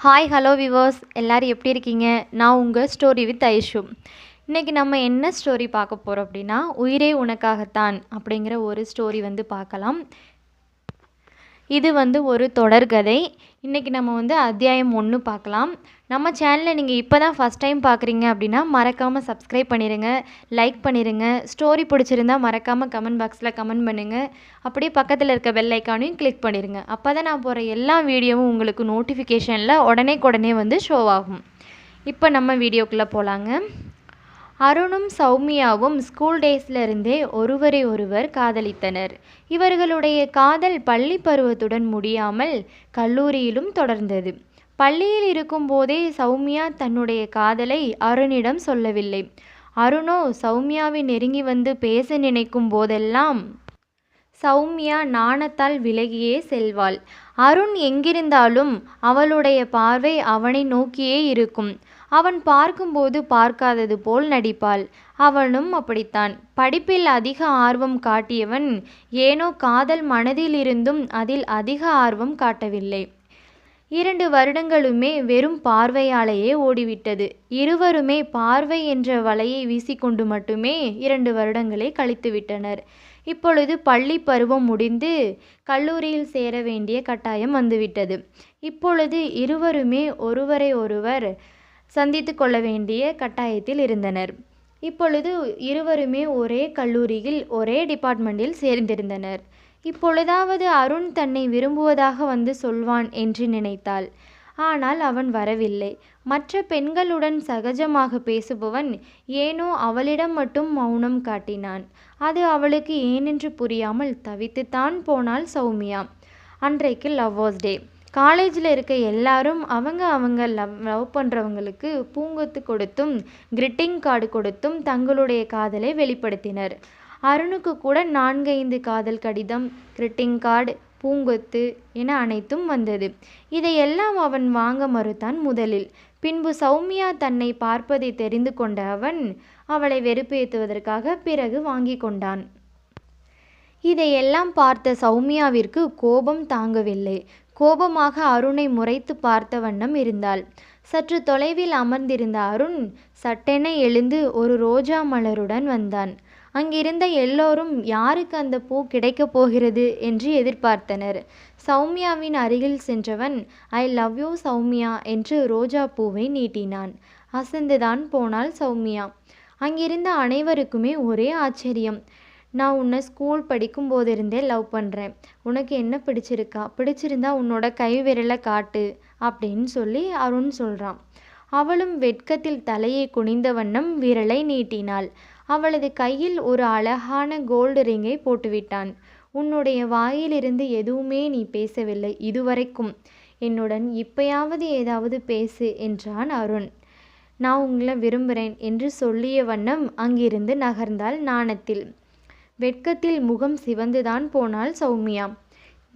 Hi hello viewers, எல்லோரும் எப்படி இருக்கீங்க? நான் உங்கள் ஸ்டோரி வித் ஐஷு. இன்றைக்கி நம்ம என்ன ஸ்டோரி பார்க்க போகிறோம் அப்படின்னா, உயிரே உனக்காகத்தான் அப்படிங்கிற ஒரு ஸ்டோரி பார்க்கலாம். இது ஒரு தொடர்கதை. இன்றைக்கி நம்ம அத்தியாயம் 1 பார்க்கலாம். நம்ம சேனலை நீங்கள் இப்போ தான் ஃபஸ்ட் டைம் பார்க்குறீங்க அப்படின்னா மறக்காமல் சப்ஸ்கிரைப் பண்ணிடுங்க, லைக் பண்ணிடுங்க. ஸ்டோரி பிடிச்சிருந்தால் மறக்காமல் கமெண்ட் பாக்ஸில் கமெண்ட் பண்ணுங்கள். அப்படியே பக்கத்தில் இருக்க பெல் ஐக்கானையும் கிளிக் பண்ணிடுங்க. அப்போ தான் நான் போகிற எல்லா வீடியோவும் உங்களுக்கு நோட்டிஃபிகேஷனில் உடனே ஷோ ஆகும். இப்போ நம்ம வீடியோக்குள்ளே போகலாங்க. அருணும் சௌமியாவும் ஸ்கூல் டேஸ்லேருந்தே ஒருவரை ஒருவர் காதலித்தனர். இவர்களுடைய காதல் பள்ளி பருவத்துடன் முடியாமல் கல்லூரியிலும் தொடர்ந்தது. பள்ளியில் இருக்கும்போதே சௌமியா தன்னுடைய காதலை அருணிடம் சொல்லவில்லை. அருணோ சௌமியாவை நெருங்கி பேச நினைக்கும் போதெல்லாம் சௌமியா நாணத்தால் விலகியே செல்வாள். அருண் எங்கிருந்தாலும் அவளுடைய பார்வை அவனை நோக்கியே இருக்கும். அவன் பார்க்கும்போது பார்க்காதது போல் நடிப்பாள். அவனும் அப்படித்தான். படிப்பில் அதிக ஆர்வம் காட்டியவன் ஏனோ காதல் மனதில் இருந்தும் அதில் அதிக ஆர்வம் காட்டவில்லை. 2 வருடங்களுமே வெறும் பார்வையாலேயே ஓடிவிட்டது. இருவருமே பார்வை என்ற வலையை வீசிக்கொண்டு மட்டுமே 2 வருடங்களை கழித்துவிட்டனர். இப்பொழுது பள்ளி பருவம் முடிந்து கல்லூரியில் சேர வேண்டிய கட்டாயம் வந்துவிட்டது. இப்பொழுது இருவருமே ஒருவரை ஒருவர் சந்தித்து கொள்ள வேண்டிய கட்டாயத்தில் இருந்தனர். இப்பொழுது இருவருமே ஒரே கல்லூரியில் ஒரே டிபார்ட்மெண்ட்டில் சேர்ந்திருந்தனர். இப்பொழுதாவது அருண் தன்னை விரும்புவதாக சொல்வான் என்று நினைத்தாள். ஆனால் அவன் வரவில்லை. மற்ற பெண்களுடன் சகஜமாக பேசுபவன் ஏனோ அவளிடம் மட்டும் மௌனம் காட்டினான். அது அவளுக்கு ஏனென்று புரியாமல் தவித்துத்தான் போனாள் சௌமியா. அன்றைக்கு லவ்வர்ஸ் டே. காலேஜில் இருக்க எல்லாரும் அவங்க லவ் பண்ணுறவங்களுக்கு பூங்கொத்து கொடுத்தும் கிரீட்டிங் கார்டு கொடுத்தும் தங்களுடைய காதலை வெளிப்படுத்தினர். அருணுக்கு கூட 4-5 காதல் கடிதம், கிரீட்டிங் கார்டு, பூங்கொத்து என அனைத்தும் வந்தது. இதையெல்லாம் அவன் வாங்க மறுத்தான் முதலில். பின்பு சௌமியா தன்னை பார்ப்பதை தெரிந்து கொண்ட அவன் அவளை வெறுப்பேற்றுவதற்காக பிறகு வாங்கி கொண்டான். இதையெல்லாம் பார்த்த சௌமியாவிற்கு கோபம் தாங்கவில்லை. கோபமாக அருணை முறைத்து பார்த்த வண்ணம் இருந்தாள். சற்று தொலைவில் அமர்ந்திருந்த அருண் சட்டென எழுந்து ஒரு ரோஜா மலருடன் வந்தான். அங்கிருந்த எல்லோரும் யாருக்கு அந்த பூ கிடைக்கப் போகிறது என்று எதிர்பார்த்தனர். சௌமியாவின் அருகில் சென்றவன் ஐ லவ் யூ சௌமியா என்று ரோஜா பூவை நீட்டினான். அசந்துதான் போனாள் சௌமியா. அங்கிருந்த அனைவருக்குமே ஒரே ஆச்சரியம். நான் உன்னை ஸ்கூல் படிக்கும் போதிருந்தே லவ் பண்ணுறேன். உனக்கு என்ன பிடிச்சிருக்கா? பிடிச்சிருந்தா உன்னோட கை விரலை காட்டு அப்படின்னு சொல்லி அருண் சொல்கிறான். அவளும் வெட்கத்தில் தலையை குனிந்த வண்ணம் விரலை நீட்டினாள். அவளது கையில் ஒரு அழகான கோல்டு ரிங்கை போட்டுவிட்டான். உன்னுடைய வாயிலிருந்து எதுவுமே நீ பேசவில்லை இதுவரைக்கும். என்னுடன் இப்பயாவது ஏதாவது பேசு என்றான் அருண். நான் உங்களை விரும்புகிறேன் என்று சொல்லிய வண்ணம் அங்கிருந்து நகர்ந்தாள் நாணத்தில். வெட்கத்தில் முகம் சிவந்துதான் போனாள் சௌமியா.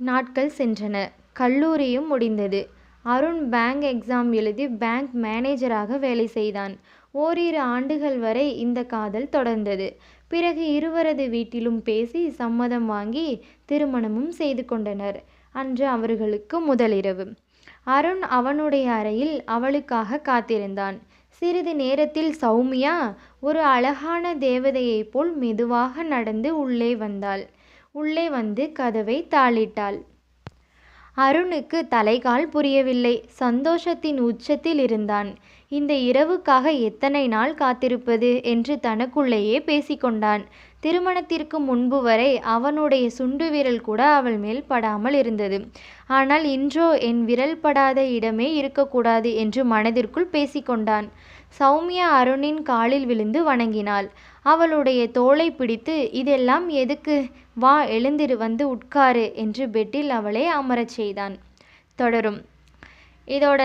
நாட்கள் சென்றன. கல்லூரியும் முடிந்தது. அருண் பேங்க் எக்ஸாம் எழுதி பேங்க் மேனேஜராக வேலை செய்தான். ஓரிரு ஆண்டுகள் வரை இந்த காதல் தொடர்ந்தது. பிறகு இருவரது வீட்டிலும் பேசி சம்மதம் வாங்கி திருமணமும் செய்து கொண்டனர். அன்று அவர்களுக்கு முதலிரவு. அருண் அவனுடைய அறையில் அவளுக்காக காத்திருந்தான். சிறிது நேரத்தில் சௌமியா ஒரு அழகான தேவதையைப் போல் மெதுவாக நடந்து உள்ளே வந்தாள். உள்ளே வந்து கதவை தாளிட்டாள். அருணுக்கு தலைகால் புரியவில்லை. சந்தோஷத்தின் உச்சத்தில் இருந்தான். இந்த இரவுக்காக எத்தனை நாள் காத்திருப்பது என்று தனக்குள்ளேயே பேசிக்கொண்டான். திருமணத்திற்கு முன்பு வரை அவனுடைய சுண்டு விரல் கூட அவள் மேல் படாமல் இருந்தது. ஆனால் இன்றோ என் விரல் படாத இடமே இருக்கக்கூடாது என்று மனதிற்குள் பேசிக்கொண்டான். சௌமியா அருணின் காலில் விழுந்து வணங்கினாள். அவளுடைய தோளை பிடித்து இதெல்லாம் எதுக்கு? வா எழுந்திரு, வந்து உட்காரு என்று பெட்டில் அவளை அமரச் செய்தான். தொடரும். இதோட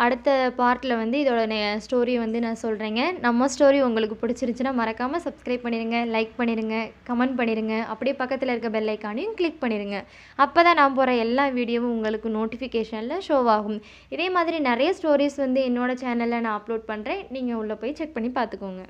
அடுத்த பார்ட்டில் இதோட ஸ்டோரி நான் சொல்கிறேங்க. நம்ம ஸ்டோரி உங்களுக்கு பிடிச்சிருந்துச்சுன்னா மறக்காமல் சப்ஸ்கிரைப் பண்ணிடுங்க, லைக் பண்ணிடுங்க, கமெண்ட் பண்ணிடுங்க. அப்படியே பக்கத்தில் இருக்க பெல் ஐக்கானையும் கிளிக் பண்ணிடுங்க. அப்போ தான் நான் போகிற எல்லா வீடியோவும் உங்களுக்கு நோட்டிஃபிகேஷனில் ஷோ ஆகும். இதே மாதிரி நிறைய ஸ்டோரிஸ் என்னோடய சேனலில் நான் அப்லோட் பண்ணுறேன். நீங்கள் உள்ளே போய் செக் பண்ணி பார்த்துக்கோங்க.